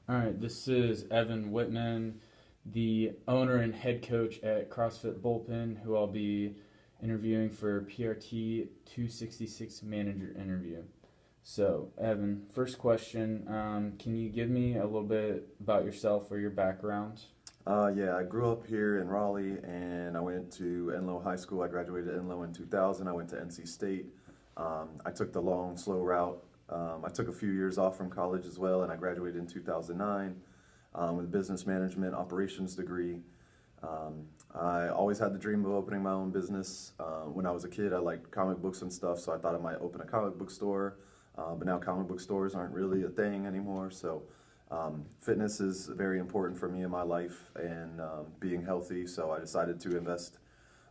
All right, this is Evan Whitman, the owner and head coach at CrossFit Bullpen, who I'll be interviewing for PRT 266 manager interview. So, Evan, first question, can you give me a little bit about yourself or your background? Yeah, I grew up here in Raleigh and I went to Enloe High School. I graduated Enloe in 2000. I went to NC State. I took the long, slow route. I took a few years off from college as well, and I graduated in 2009 with a business management operations degree. I always had the dream of opening my own business. When I was a kid, I liked comic books and stuff, so I thought I might open a comic book store. But now comic book stores aren't really a thing anymore, so fitness is very important for me in my life and being healthy, so I decided to invest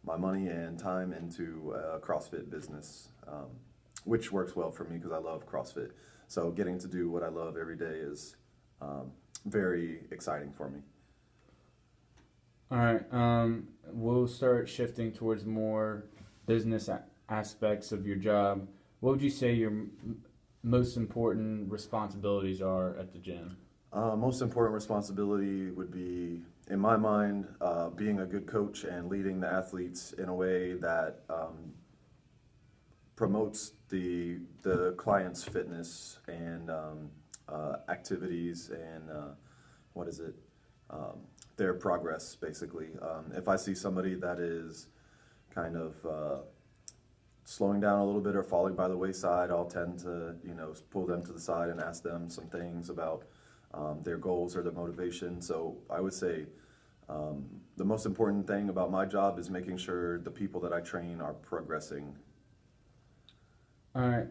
my money and time into a CrossFit business, which works well for me because I love CrossFit. So getting to do what I love every day is very exciting for me. All right, we'll start shifting towards more business aspects of your job. What would you say your most important responsibilities are at the gym? Most important responsibility would be, in my mind, being a good coach and leading the athletes in a way that promotes the client's fitness and activities and what is it? Their progress, basically. If I see somebody that is kind of slowing down a little bit or falling by the wayside, I'll tend to, pull them to the side and ask them some things about their goals or their motivation. So I would say the most important thing about my job is making sure the people that I train are progressing. All right,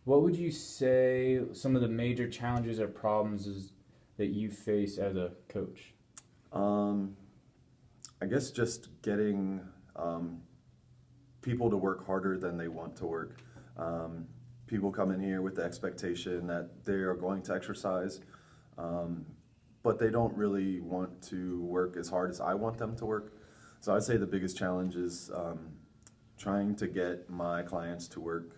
what would you say some of the major challenges or problems is that you face as a coach? I guess just getting people to work harder than they want to work. People come in here with the expectation that they are going to exercise, but they don't really want to work as hard as I want them to work. So I'd say the biggest challenge is trying to get my clients to work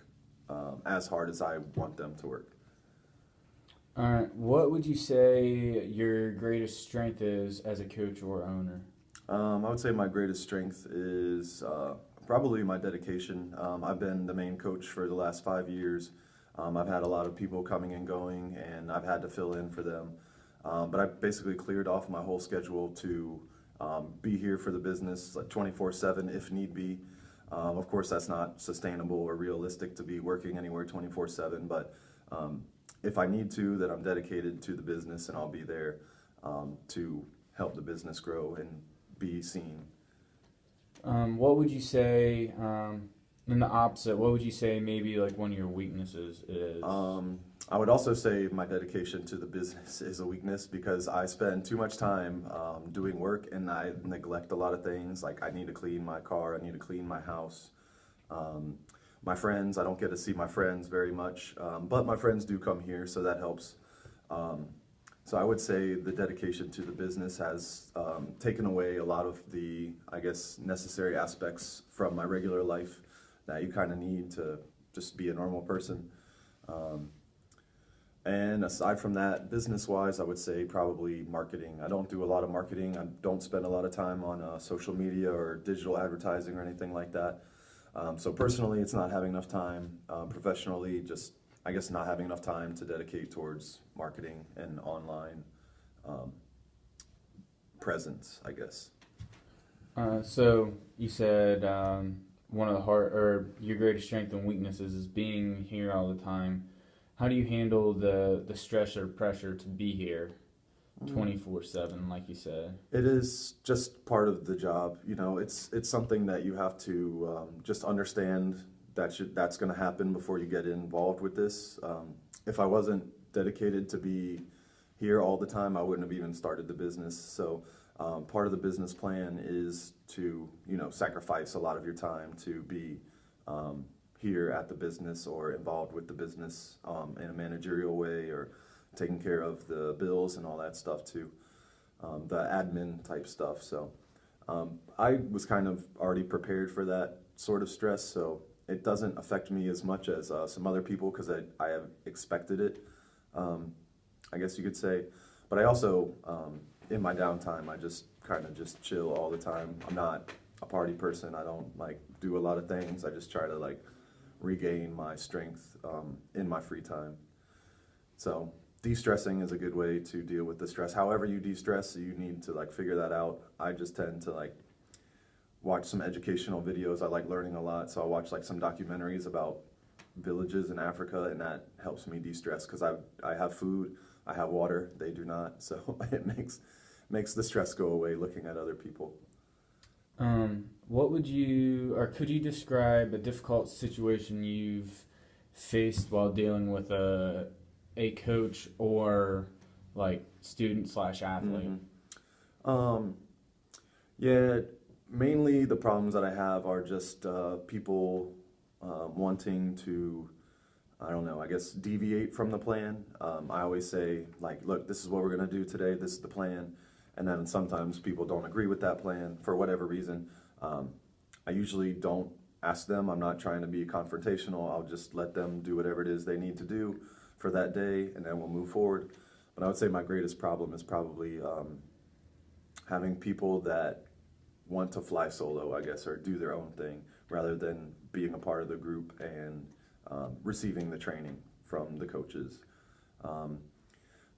as hard as I want them to work. All right, what would you say your greatest strength is as a coach or owner? I would say my greatest strength is probably my dedication. I've been the main coach for the last 5 years. I've had a lot of people coming and going, and I've had to fill in for them. But I basically cleared off my whole schedule to be here for the business like 24/7 if need be. Of course, that's not sustainable or realistic to be working anywhere 24/7, but if I need to, then I'm dedicated to the business and I'll be there to help the business grow and be seen. What would you say, in the opposite, what would you say maybe like one of your weaknesses is? I would also say my dedication to the business is a weakness because I spend too much time doing work and I neglect a lot of things. Like I need to clean my car, I need to clean my house. My friends, I don't get to see my friends very much, but my friends do come here, so that helps. So I would say the dedication to the business has taken away a lot of the, I guess, necessary aspects from my regular life that you kind of need to just be a normal person. And aside from that, business-wise, I would say probably marketing. I don't do a lot of marketing. I don't spend a lot of time on social media or digital advertising or anything like that. So personally, it's not having enough time. Professionally, just I guess not having enough time to dedicate towards marketing and online presence, I guess. So you said one of the hard or your greatest strength and weaknesses is being here all the time. How do you handle the stress or pressure to be here 24/7, like you said? It is just part of the job. It's something that you have to just understand that's going to happen before you get involved with this. If I wasn't dedicated to be here all the time, I wouldn't have even started the business. So part of the business plan is to, sacrifice a lot of your time to be here at the business or involved with the business in a managerial way or taking care of the bills and all that stuff too, the admin type stuff. So I was kind of already prepared for that sort of stress, so it doesn't affect me as much as some other people because I have expected it. I guess you could say. But I also, in my downtime, I just kind of just chill all the time. I'm not a party person. I don't like do a lot of things. I just try to like regain my strength in my free time. So de-stressing is a good way to deal with the stress. However you de-stress, you need to like figure that out. I just tend to like watch some educational videos. I like learning a lot, so I watch like some documentaries about villages in Africa, and that helps me de-stress because I have food, I have water. They do not, so it makes the stress go away looking at other people. What would you, or could you describe a difficult situation you've faced while dealing with a coach or like student slash athlete? Mm-hmm. Yeah, mainly the problems that I have are just people wanting to, I don't know, I guess deviate from the plan. I always say, like, look, this is what we're going to do today, this is the plan. And then sometimes people don't agree with that plan for whatever reason. I usually don't ask them. I'm not trying to be confrontational. I'll just let them do whatever it is they need to do for that day, and then we'll move forward. But I would say my greatest problem is probably having people that want to fly solo, I guess, or do their own thing rather than being a part of the group and receiving the training from the coaches.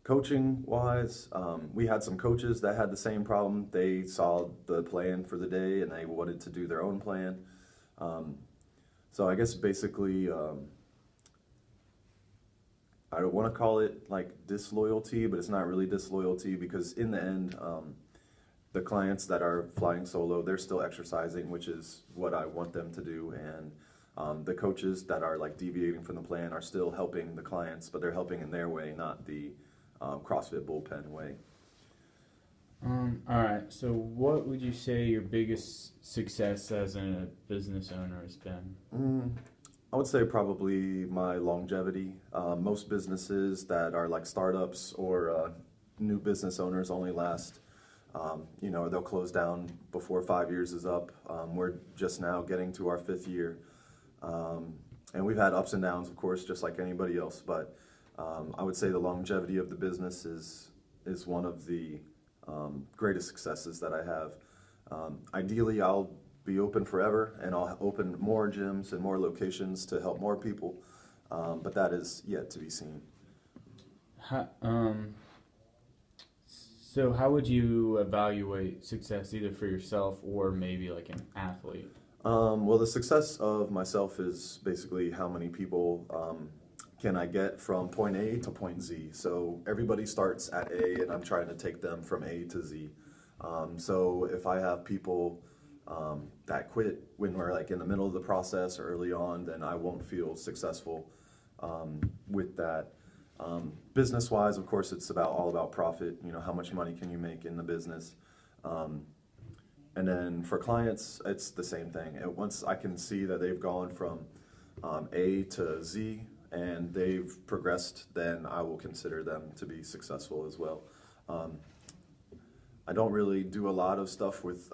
Coaching wise, we had some coaches that had the same problem. They saw the plan for the day and they wanted to do their own plan. So I guess basically, I don't want to call it like disloyalty, but it's not really disloyalty because in the end, the clients that are flying solo, they're still exercising, which is what I want them to do. And the coaches that are like deviating from the plan are still helping the clients, but they're helping in their way, not the CrossFit Bullpen way. All right. So, what would you say your biggest success as a business owner has been? I would say probably my longevity. Most businesses that are like startups or new business owners only last, they'll close down before 5 years is up. We're just now getting to our 5th year. And we've had ups and downs, of course, just like anybody else. But I would say the longevity of the business is one of the greatest successes that I have. Ideally, I'll be open forever, and I'll open more gyms and more locations to help more people. But that is yet to be seen. So how would you evaluate success either for yourself or maybe like an athlete? Well, the success of myself is basically how many people can I get from point A to point Z. So everybody starts at A, and I'm trying to take them from A to Z. So if I have people that quit when we're like in the middle of the process or early on, then I won't feel successful with that. Business-wise, of course, it's all about profit. How much money can you make in the business? And then for clients, it's the same thing. And once I can see that they've gone from A to Z and they've progressed, then I will consider them to be successful as well. I don't really do a lot of stuff with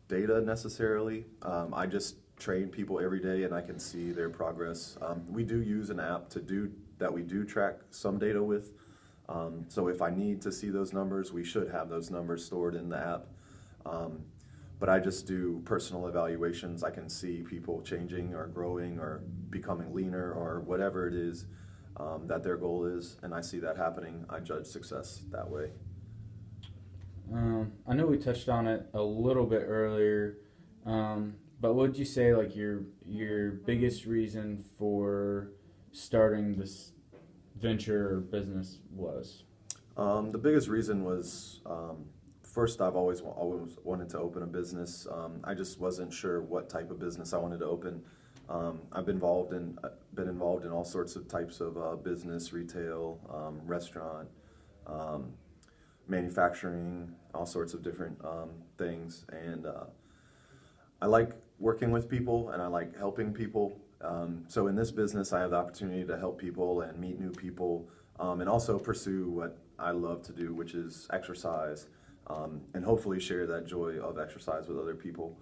data necessarily. I just train people every day and I can see their progress. We do use an app that we do track some data with. So if I need to see those numbers, we should have those numbers stored in the app. But I just do personal evaluations. I can see people changing or growing or becoming leaner or whatever it is that their goal is, and I see that happening. I judge success that way. I know we touched on it a little bit earlier, but what would you say like your biggest reason for starting this venture or business was? The biggest reason was first, I've always wanted to open a business. I just wasn't sure what type of business I wanted to open. I've been involved in all sorts of types of business, retail, restaurant, manufacturing, all sorts of different things. And I like working with people and I like helping people. So in this business, I have the opportunity to help people and meet new people and also pursue what I love to do, which is exercise. And hopefully share that joy of exercise with other people.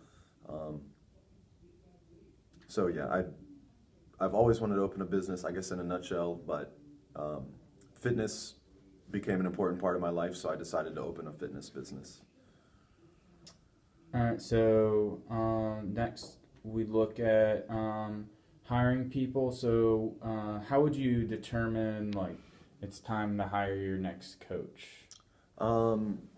So yeah, I've always wanted to open a business, I guess in a nutshell, but fitness became an important part of my life, so I decided to open a fitness business. All right, so next we look at hiring people. So how would you determine like it's time to hire your next coach?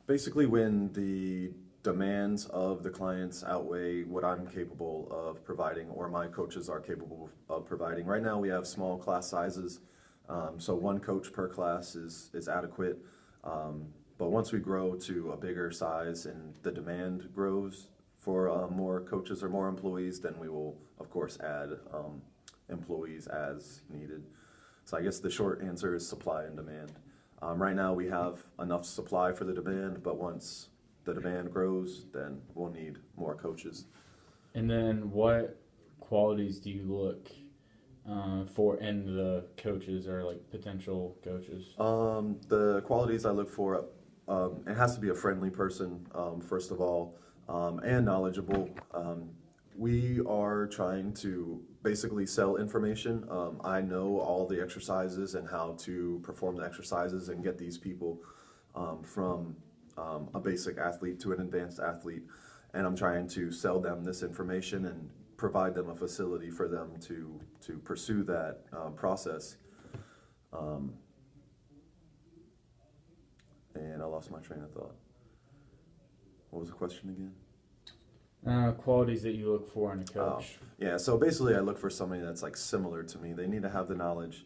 Basically, when the demands of the clients outweigh what I'm capable of providing or my coaches are capable of providing. Right now, we have small class sizes, so one coach per class is adequate. But once we grow to a bigger size and the demand grows for more coaches or more employees, then we will, of course, add employees as needed. So I guess the short answer is supply and demand. Right now we have enough supply for the demand, but once the demand grows, then we'll need more coaches. And then what qualities do you look for in the coaches or like potential coaches? The qualities I look for, it has to be a friendly person, first of all, and knowledgeable. We are trying to basically sell information. I know all the exercises and how to perform the exercises and get these people from a basic athlete to an advanced athlete. And I'm trying to sell them this information and provide them a facility for them to pursue that process. And I lost my train of thought. What was the question again? Qualities that you look for in a coach. Yeah, so basically I look for somebody that's like similar to me. They need to have the knowledge.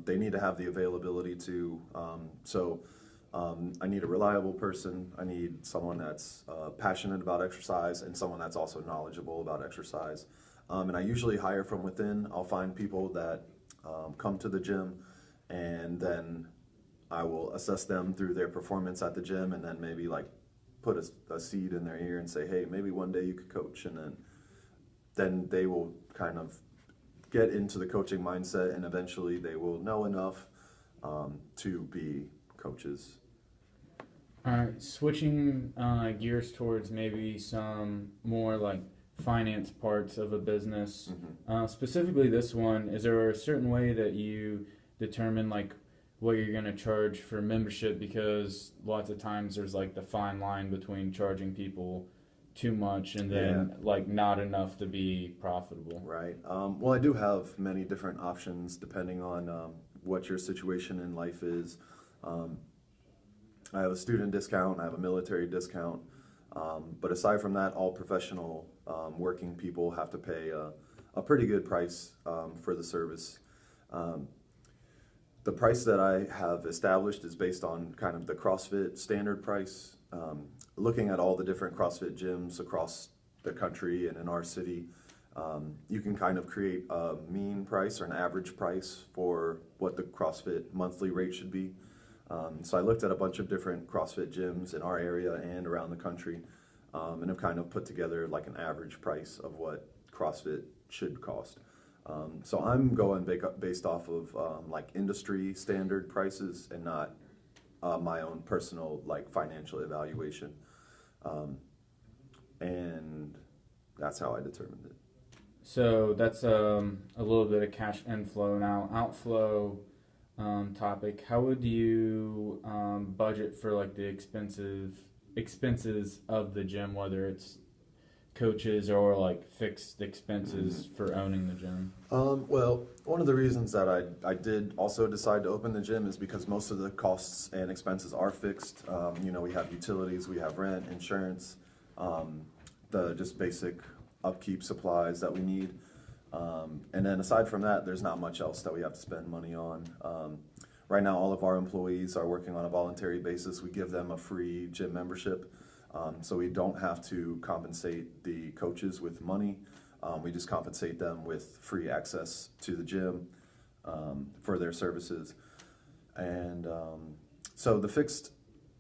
They need to have the availability to. I need a reliable person. I need someone that's passionate about exercise and someone that's also knowledgeable about exercise. And I usually hire from within. I'll find people that come to the gym, and then I will assess them through their performance at the gym, and then maybe like put a seed in their ear and say, hey, maybe one day you could coach, and then they will kind of get into the coaching mindset, and eventually they will know enough to be coaches. All right, switching gears towards maybe some more like finance parts of a business. Mm-hmm. Specifically this one, is there a certain way that you determine like what you're going to charge for membership? Because lots of times there's like the fine line between charging people too much and then like not enough to be profitable. Right. Well, I do have many different options depending on what your situation in life is. I have a student discount, I have a military discount, but aside from that, all professional working people have to pay a pretty good price for the service. The price that I have established is based on kind of the CrossFit standard price. Looking at all the different CrossFit gyms across the country and in our city, you can kind of create a mean price or an average price for what the CrossFit monthly rate should be. So I looked at a bunch of different CrossFit gyms in our area and around the country, and have kind of put together like an average price of what CrossFit should cost. So I'm going based off of like industry standard prices and not my own personal like financial evaluation, and that's how I determined it. So that's a little bit of cash inflow. Now outflow topic. How would you budget for like the expenses of the gym, whether it's coaches or like fixed expenses for owning the gym? Well, one of the reasons that I did also decide to open the gym is because most of the costs and expenses are fixed. We have utilities, we have rent, insurance, the just basic upkeep supplies that we need. And then aside from that, there's not much else that we have to spend money on. Right now, all of our employees are working on a voluntary basis. We give them a free gym membership. So we don't have to compensate the coaches with money. We just compensate them with free access to the gym for their services. And so the fixed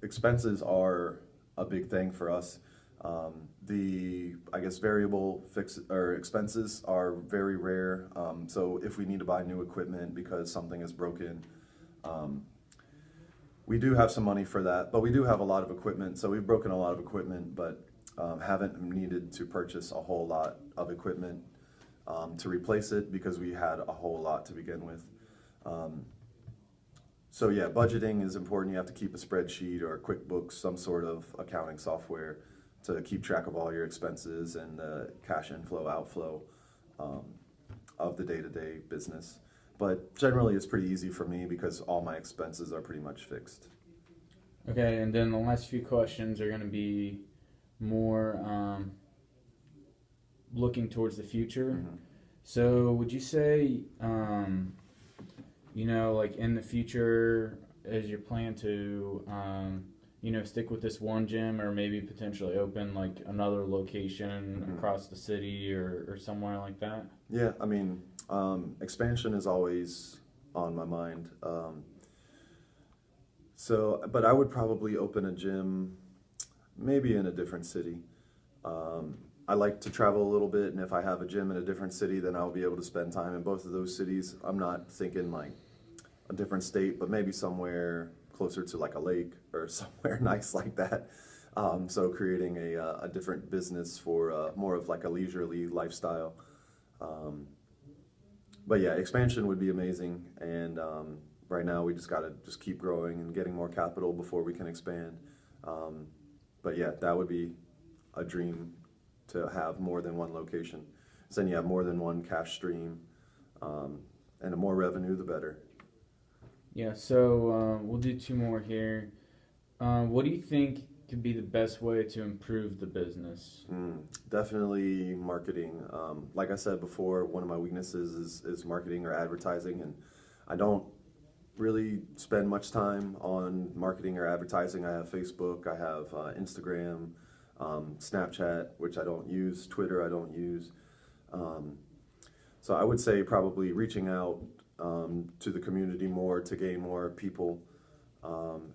expenses are a big thing for us. Variable expenses are very rare. So if we need to buy new equipment because something is broken, we do have some money for that, but we do have a lot of equipment. So we've broken a lot of equipment, but haven't needed to purchase a whole lot of equipment to replace it because we had a whole lot to begin with. So yeah, budgeting is important. You have to keep a spreadsheet or QuickBooks, some sort of accounting software to keep track of all your expenses and the cash inflow, outflow um, of the day-to-day business. But generally, it's pretty easy for me because all my expenses are pretty much fixed. Okay, and then the last few questions are going to be more looking towards the future. Mm-hmm. So, would you say, like in the future, is your plan to, stick with this one gym or maybe potentially open like another location Mm-hmm. across the city or somewhere like that? Yeah, I mean, expansion is always on my mind. But I would probably open a gym maybe in a different city. I like to travel a little bit, and if I have a gym in a different city, then I'll be able to spend time in both of those cities. I'm not thinking like a different state, but maybe somewhere closer to like a lake or somewhere nice like that. So creating a different business for more of like a leisurely lifestyle. But yeah, expansion would be amazing, and right now we just gotta just keep growing and getting more capital before we can expand. But yeah, that would be a dream to have more than one location. So then you have more than one cash stream, and the more revenue, the better. Yeah, so we'll do two more here. What do you think could be the best way to improve the business? Definitely marketing. Like I said before, one of my weaknesses is marketing or advertising, and I don't really spend much time on marketing or advertising. I have Facebook, I have Instagram, Snapchat, which I don't use, Twitter I don't use. So I would say probably reaching out to the community more to gain more people,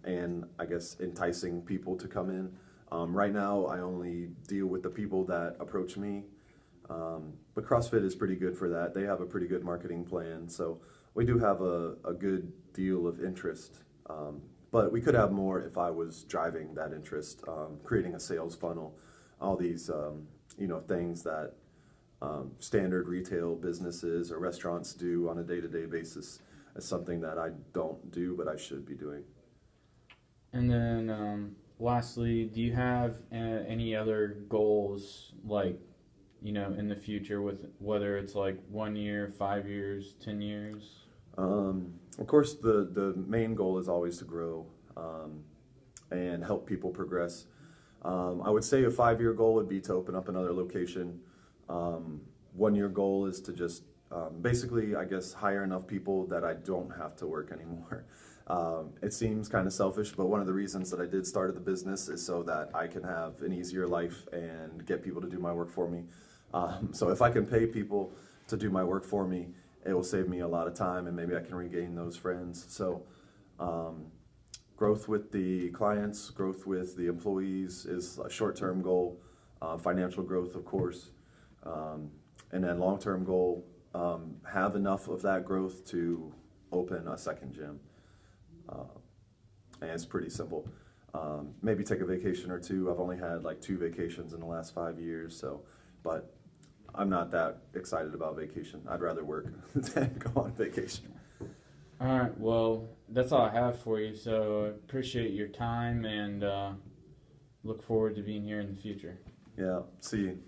and I guess enticing people to come in. Right now I only deal with the people that approach me, but CrossFit is pretty good for that. They have a pretty good marketing plan, so we do have a good deal of interest. But we could have more if I was driving that interest, creating a sales funnel, all these things that standard retail businesses or restaurants do on a day-to-day basis. Is something that I don't do, but I should be doing. And then lastly, do you have any other goals, like, in the future, with whether it's like 1 year, 5 years, 10 years? Of course, the main goal is always to grow and help people progress. I would say a 5-year goal would be to open up another location. 1 year goal is to just basically, I guess, hire enough people that I don't have to work anymore. It seems kind of selfish, but one of the reasons that I did start the business is so that I can have an easier life and get people to do my work for me. So if I can pay people to do my work for me, it will save me a lot of time, and maybe I can regain those friends. So growth with the clients, growth with the employees is a short-term goal. Financial growth, of course. And then long-term goal, have enough of that growth to open a second gym. And it's pretty simple. Maybe take a vacation or two. I've only had like 2 vacations in the last 5 years, but I'm not that excited about vacation. I'd rather work than go on vacation. All right, well, that's all I have for you, so I appreciate your time and look forward to being here in the future. Yeah, see you.